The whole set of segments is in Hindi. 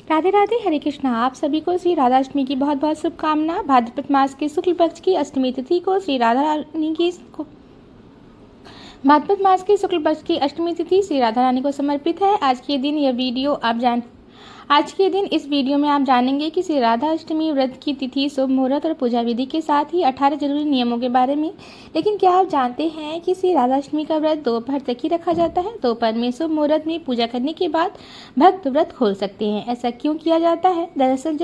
राधे राधे, हरे कृष्णा। आप सभी को श्री राधाष्टमी की बहुत बहुत शुभकामना। भाद्रपद मास के शुक्ल पक्ष की अष्टमी तिथि को श्री राधा रानी की भाद्रपद मास की शुक्ल पक्ष की अष्टमी तिथि श्री राधा रानी को समर्पित है। आज के दिन इस वीडियो में आप जानेंगे कि श्री राधा अष्टमी व्रत की तिथि, शुभ मुहूर्त और पूजा विधि के साथ ही 18 जरूरी नियमों के बारे में। लेकिन क्या आप जानते हैं कि श्री राधा अष्टमी का व्रत दोपहर तक ही रखा जाता है? दोपहर में शुभ मुहूर्त में पूजा करने के बाद भक्त व्रत खोल सकते हैं। ऐसा क्यों किया जाता है? दरअसल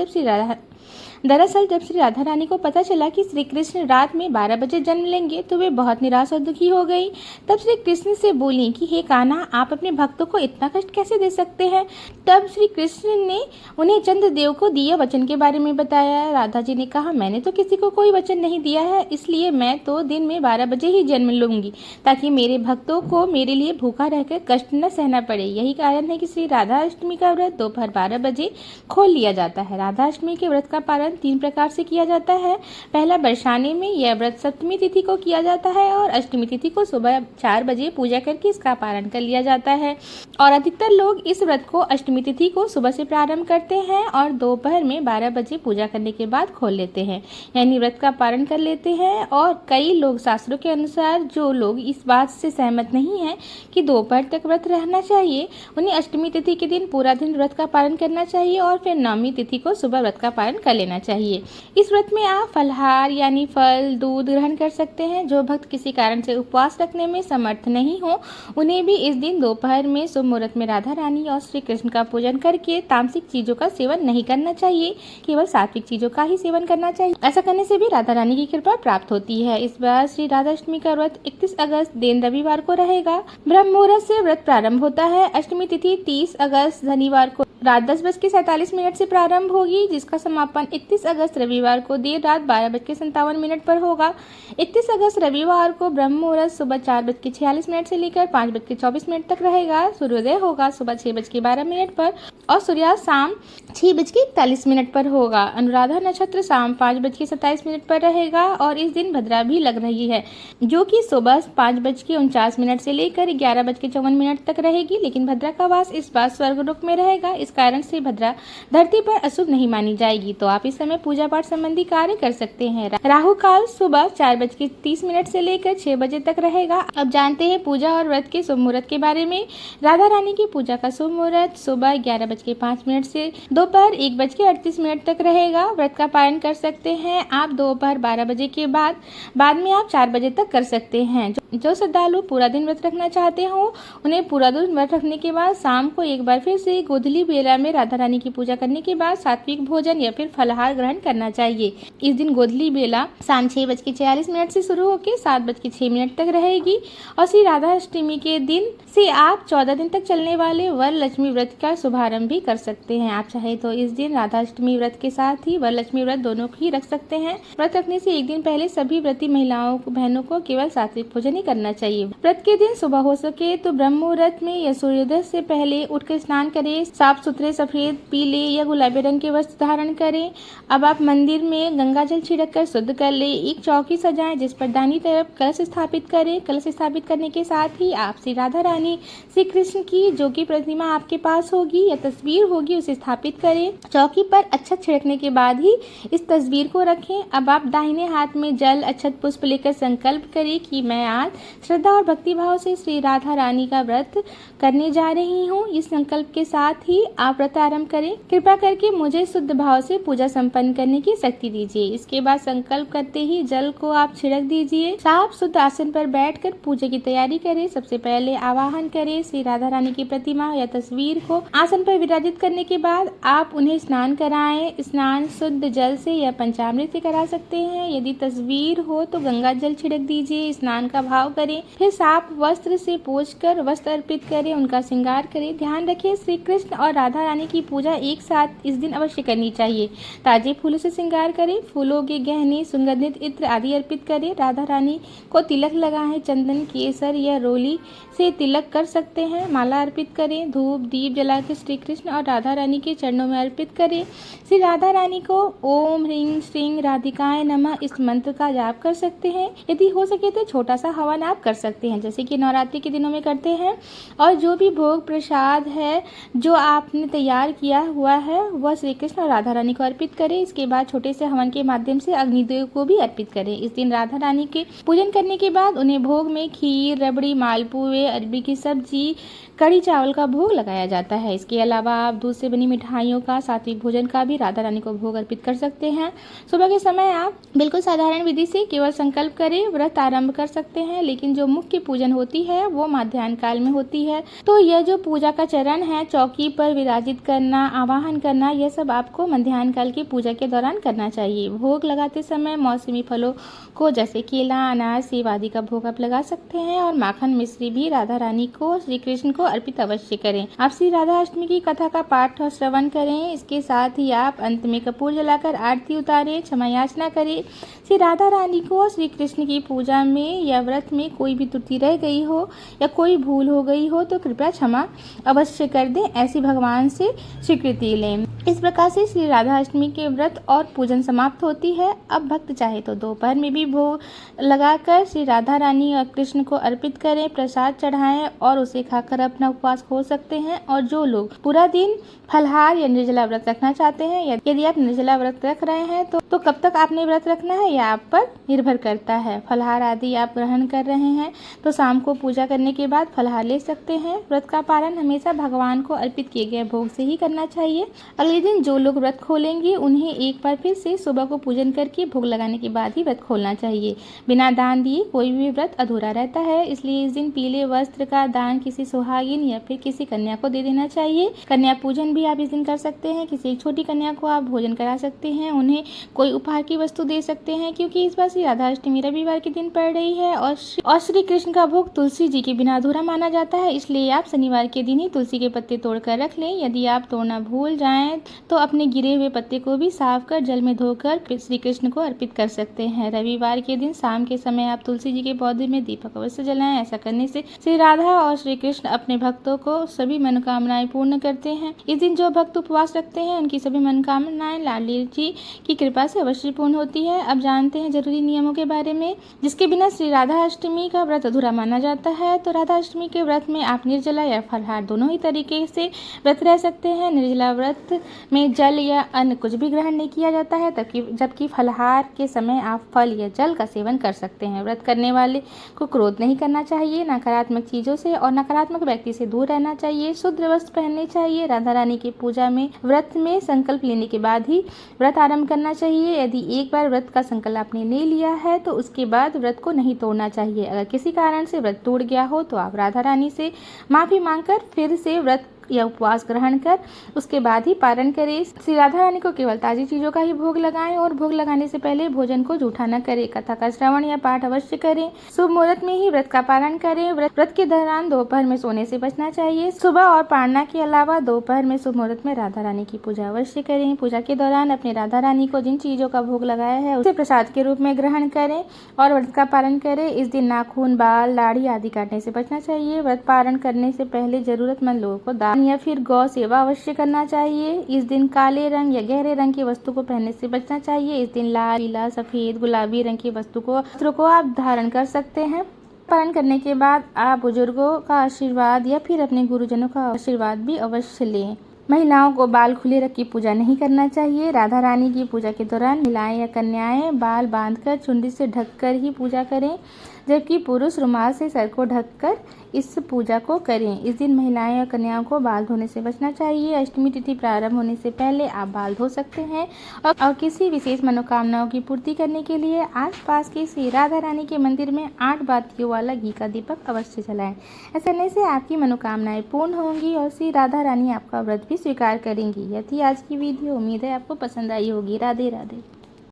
जब श्री राधा रानी को पता चला कि श्री कृष्ण रात में 12 बजे जन्म लेंगे तो वे बहुत निराश और दुखी हो गई। तब श्री कृष्ण से बोली कि हे कान्हा, आप अपने भक्तों को इतना कष्ट कैसे दे सकते हैं? तब श्री कृष्ण ने उन्हें चंद्रदेव को दिए वचन के बारे में बताया। राधा जी ने कहा, मैंने तो किसी को कोई वचन नहीं दिया है, इसलिए मैं तो दिन में 12 बजे ही जन्म लूंगी ताकि मेरे भक्तों को मेरे लिए भूखा रहकर कष्ट न सहना पड़े। यही कारण है कि श्री राधा अष्टमी का व्रत दोपहर 12 बजे खोल लिया जाता है। राधा अष्टमी के व्रत का पालन 3 प्रकार से किया जाता है। पहला, बरसाने में यह व्रत सप्तमी तिथि को किया जाता है और अष्टमी तिथि को सुबह 4 बजे पूजा करके इसका पालन कर लिया जाता है। और अधिकतर लोग इस व्रत को अष्टमी तिथि को सुबह से प्रारंभ करते हैं और दोपहर में 12 बजे पूजा करने के बाद खोल लेते हैं, यानी व्रत का पालन कर लेते हैं। और कई लोग शास्त्रों के अनुसार जो लोग इस बात से सहमत नहीं हैं कि दोपहर तक व्रत रहना चाहिए, उन्हें अष्टमी तिथि के दिन पूरा दिन व्रत का पालन करना चाहिए और फिर नवमी तिथि को सुबह व्रत का पालन कर लेना चाहिए। इस व्रत में आप फलहार यानी फल, दूध ग्रहण कर सकते हैं। जो भक्त किसी कारण से उपवास रखने में समर्थ नहीं हो, उन्हें भी इस दिन दोपहर में शुभ मुहूर्त में राधा रानी और श्री कृष्ण का पूजन करके तामसिक चीजों का सेवन नहीं करना चाहिए, केवल सात्विक चीजों का ही सेवन करना चाहिए। ऐसा करने से भी राधा रानी की कृपा प्राप्त होती है। इस बार श्री राधा अष्टमी का व्रत 31 अगस्त दिन रविवार को रहेगा। ब्रह्म मुहूर्त से व्रत प्रारंभ होता है। अष्टमी तिथि 30 अगस्त शनिवार को रात 10:47 से प्रारंभ होगी, जिसका समापन 31 अगस्त रविवार को देर रात 12:57 पर होगा। 31 अगस्त रविवार को ब्रह्म मुहूर्त सुबह 4:46 से लेकर 5:24 तक रहेगा। सूर्योदय होगा सुबह 6:12 पर और सूर्यास्त शाम 6:41 पर होगा। अनुराधा नक्षत्र शाम 5:27 पर रहेगा और इस दिन भद्रा भी लग रही है, जो कि सुबह 5:49 से लेकर 11:54 तक रहेगी। लेकिन भद्रा का वास इस बार स्वर्गलोक में रहेगा, इस कारण से भद्रा धरती पर अशुभ नहीं मानी जाएगी, तो आप इस समय पूजा पाठ संबंधी कार्य कर सकते हैं। राहु काल सुबह 4:30 से लेकर 6 बजे तक रहेगा। अब जानते हैं पूजा और व्रत के शुभ मुहूर्त के बारे में। राधा रानी की पूजा का शुभ मुहूर्त सुबह 11:05 से दोपहर 1:38 तक रहेगा। व्रत का पालन कर सकते हैं आप दोपहर 12 बजे के बाद में आप 4 बजे तक कर सकते हैं। जो श्रद्धालु पूरा दिन व्रत रखना चाहते हो, उन्हें पूरा दिन व्रत रखने के बाद शाम को एक बार फिर से गोधूली बेला में राधा रानी की पूजा करने के बाद सात्विक भोजन या फिर फलाहार ग्रहण करना चाहिए। इस दिन गोधूली बेला शाम 6:46 से शुरू होकर 7:06 तक रहेगी। और श्री राधा अष्टमी के दिन से आप 14 दिन तक चलने वाले वरलक्ष्मी व्रत का शुभारंभ भी कर सकते हैं। आप चाहे तो इस दिन राधा अष्टमी व्रत के साथ ही वरलक्ष्मी व्रत दोनों ही रख सकते हैं। व्रत रखने से एक दिन पहले सभी व्रती बहनों को केवल सात्विक भोजन ही करना चाहिए। व्रत के दिन सुबह हो सके तो ब्रह्म मुहूर्त में या सूर्योदय से पहले उठकर स्नान करें। साफ सुथरे सफेद, पीले या गुलाबी रंग के वस्त्र धारण करें। अब आप मंदिर में गंगा जल छिड़क कर शुद्ध कर ले। एक चौकी सजाएं जिस पर दाहिनी तरफ कलश स्थापित करें। कलश स्थापित करने के साथ ही आप श्री राधा रानी, श्री कृष्ण की जो की प्रतिमा आपके पास होगी या तस्वीर होगी, उसे स्थापित करें। चौकी पर अक्षत छिड़कने के बाद ही इस तस्वीर को रखें। अब आप दाहिने हाथ में जल, अक्षत, पुष्प लेकर संकल्प करें कि मैं आज श्रद्धा और भक्ति भाव से श्री राधा रानी का व्रत करने जा रही हूँ। इस संकल्प के साथ ही आप व्रत आरंभ करें। कृपा करके मुझे शुद्ध भाव से पूजा संपन्न करने की शक्ति दीजिए। इसके बाद संकल्प करते ही जल को आप छिड़क दीजिए। साफ शुद्ध आसन पर बैठकर पूजा की तैयारी करें। सबसे पहले आवाहन करें श्री राधा रानी की प्रतिमा या तस्वीर को। आसन पर विराजित करने के बाद आप उन्हें स्नान कराएं। स्नान शुद्ध जल से या पंचामृत से करा सकते हैं। यदि तस्वीर हो तो गंगा जल छिड़क दीजिए। स्नान का भाव करें। फिर साफ वस्त्र से पोंछकर वस्त्र अर्पित करें, उनका श्रृंगार करें। ध्यान रखें श्री कृष्ण और राधा रानी की पूजा एक साथ इस दिन अवश्य करनी चाहिए। ताजे फूलों से श्रृंगार करें। फूलों के गहने, सुगंधित इत्र आदि अर्पित करें। राधा रानी को तिलक लगाएं। चंदन, केसर या रोली से तिलक कर सकते हैं। माला अर्पित करें। धूप दीप जलाकर श्री कृष्ण और राधा रानी के चरणों में अर्पित करें। श्री राधा रानी को ओम ह्रीं श्रीं राधिकाय नमः इस मंत्र का जाप कर सकते हैं। यदि हो सके तो छोटा सा हवन आप कर सकते हैं, जैसे कि नवरात्रि के दिनों में करते हैं। और जो भी भोग प्रसाद है जो आप आपने तैयार किया हुआ है वह श्री कृष्ण और राधा रानी को अर्पित करें। इसके बाद छोटे से हवन के माध्यम से अग्निदेव को भी अर्पित करें। इस दिन राधा रानी के पूजन करने के बाद उन्हें भोग में खीर, रबड़ी, मालपुए, अरबी की सब्जी, कड़ी चावल का भोग लगाया जाता है। इसके अलावा आप दूध से बनी मिठाइयों का, सात्विक भोजन का भी राधा रानी को भोग अर्पित कर सकते हैं। सुबह के समय आप बिल्कुल साधारण विधि से केवल संकल्प करें व्रत आरंभ कर सकते हैं, लेकिन जो मुख्य पूजन होती है वो मध्याह्न काल में होती है। तो यह जो पूजा का चरण है, चौकी पर विराजित करना, आवाहन करना, यह सब आपको मध्याह्न काल की पूजा के दौरान करना चाहिए। भोग लगाते समय मौसमी फलों को जैसे केला, अनार, सेब आदि का भोग आप लगा सकते हैं और माखन मिश्री भी राधा रानी को, श्री कृष्ण को अर्पित अवश्य करें। आप श्री राधा अष्टमी की कथा का पाठ और श्रवण करें। इसके साथ ही आप अंत में कपूर जलाकर आरती उतारें, क्षमा याचना करें। श्री राधा रानी को श्री कृष्ण की पूजा में या व्रत में कोई भी त्रुटि रह गई हो या कोई भूल हो गई हो तो कृपया क्षमा अवश्य कर दें, ऐसी भगवान से स्वीकृति लें। इस प्रकार से श्री राधा अष्टमी के व्रत और पूजन समाप्त होती है। अब भक्त चाहे तो दोपहर में भी भोग लगाकर श्री राधा रानी और कृष्ण को अर्पित करें, प्रसाद चढ़ाएं और उसे खाकर अपना उपवास खोल सकते हैं। और जो लोग पूरा दिन फलहार या निर्जला व्रत रखना चाहते हैं, यदि आप निर्जला व्रत रख रहे हैं तो कब तक आपने व्रत रखना है यह आप पर निर्भर करता है। फलहार आदि आप ग्रहण कर रहे हैं तो शाम को पूजा करने के बाद फलहार ले सकते हैं। व्रत का पालन हमेशा भगवान को अर्पित किए गए भोग से ही करना चाहिए। अगले दिन जो लोग व्रत खोलेंगे उन्हें एक बार फिर से सुबह को पूजन करके भोग लगाने के बाद ही व्रत खोलना चाहिए। बिना दान दिए कोई भी व्रत अधूरा रहता है, इसलिए इस दिन पीले वस्त्र का दान किसी सुहागिन या फिर किसी कन्या को दे देना चाहिए। कन्या पूजन भी आप इस दिन कर सकते हैं। किसी एक छोटी कन्या को आप भोजन करा सकते हैं, उन्हें कोई उपहार की वस्तु दे सकते हैं, क्योंकि इस बार श्री राधा अष्टमी रविवार के दिन पड़ रही है और श्री कृष्ण का भोग तुलसी जी के बिना अधूरा माना जाता है। इसलिए आप शनिवार के दिन ही तुलसी के पत्ते तोड़कर रख लें। यदि आप तोड़ना भूल जाएं तो अपने गिरे हुए पत्ते को भी साफ कर जल में धोकर श्री कृष्ण को अर्पित कर सकते हैं। रविवार के दिन शाम के समय आप तुलसी जी के पौधे में दीपक अवश्य जलाएं। ऐसा करने से श्री राधा और श्री कृष्ण अपने भक्तों को सभी मनोकामनाएं पूर्ण करते हैं। इस दिन जो भक्त उपवास रखते हैं उनकी सभी मनोकामनाएं लाडली जी की कृपा से अवश्य पूर्ण होती है। अब जानते हैं जरूरी नियमों के बारे में जिसके बिना श्री राधा अष्टमी का व्रत अधूरा माना जाता है। तो राधा अष्टमी के व्रत में आप निर्जला या फलहार दोनों ही तरीके से व्रत रह सकते हैं। निर्जला व्रत में जल या अन्न कुछ भी ग्रहण नहीं किया जाता है, जबकि फलहार के समय आप फल या जल का सेवन कर सकते हैं। व्रत करने वाले को क्रोध नहीं करना चाहिए, नकारात्मक चीजों से और नकारात्मक व्यक्ति से दूर रहना चाहिए, शुद्ध वस्त्र पहनने चाहिए। राधा रानी की पूजा में व्रत में संकल्प लेने के बाद ही व्रत आरंभ करना चाहिए। यदि एक बार व्रत का संकल्प आपने ले लिया है तो उसके बाद व्रत को नहीं तोड़ना चाहिए। अगर किसी कारण से व्रत टूट गया हो तो आप राधा रानी से माफी मांगकर फिर से व्रत या उपवास ग्रहण कर उसके बाद ही पारण करें। श्री राधा रानी को केवल ताजी चीजों का ही भोग लगाएं और भोग लगाने से पहले भोजन को जूठा न करें। कथा का श्रवण या पाठ अवश्य करें। शुभ मुहूर्त में ही व्रत का पालन करें। व्रत के दौरान दोपहर में सोने से बचना चाहिए। सुबह और पारणा के अलावा दोपहर में शुभ मुहूर्त में राधा रानी की पूजा अवश्य करें। पूजा के दौरान अपने राधा रानी को जिन चीजों का भोग लगाया है उसे प्रसाद के रूप में ग्रहण करें और व्रत का पालन करें। इस दिन नाखून, बाल, दाढ़ी आदि काटने से बचना चाहिए। व्रत पारण करने से पहले जरूरतमंद लोगों को दान या फिर गौ सेवा अवश्य करना चाहिए। इस दिन काले रंग या गहरे रंग की वस्तु को पहनने से बचना चाहिए। इस दिन लाल, पीला, सफेद, गुलाबी रंग की वस्त्रों को आप धारण कर सकते हैं। पालन करने के बाद आप बुजुर्गों का आशीर्वाद या फिर अपने गुरुजनों का आशीर्वाद भी अवश्य लें। महिलाओं को बाल खुले रख के पूजा नहीं करना चाहिए। राधा रानी की पूजा के दौरान महिलाएं या कन्याएं बाल बांधकर चुनरी से ढककर ही पूजा करें, जबकि पुरुष रुमाल से सर को ढककर इस पूजा को करें। इस दिन महिलाएं और कन्याओं को बाल धोने से बचना चाहिए। अष्टमी तिथि प्रारंभ होने से पहले आप बाल धो सकते हैं और किसी विशेष मनोकामनाओं की पूर्ति करने के लिए आसपास के श्री राधा रानी के मंदिर में 8 बातियों वाला घी का दीपक अवश्य जलाएं। ऐसा करने से आपकी मनोकामनाएं पूर्ण होंगी और श्री राधा रानी आपका व्रत भी स्वीकार करेंगी। यह थी आज की वीडियो। उम्मीद है आपको पसंद आई होगी। राधे राधे।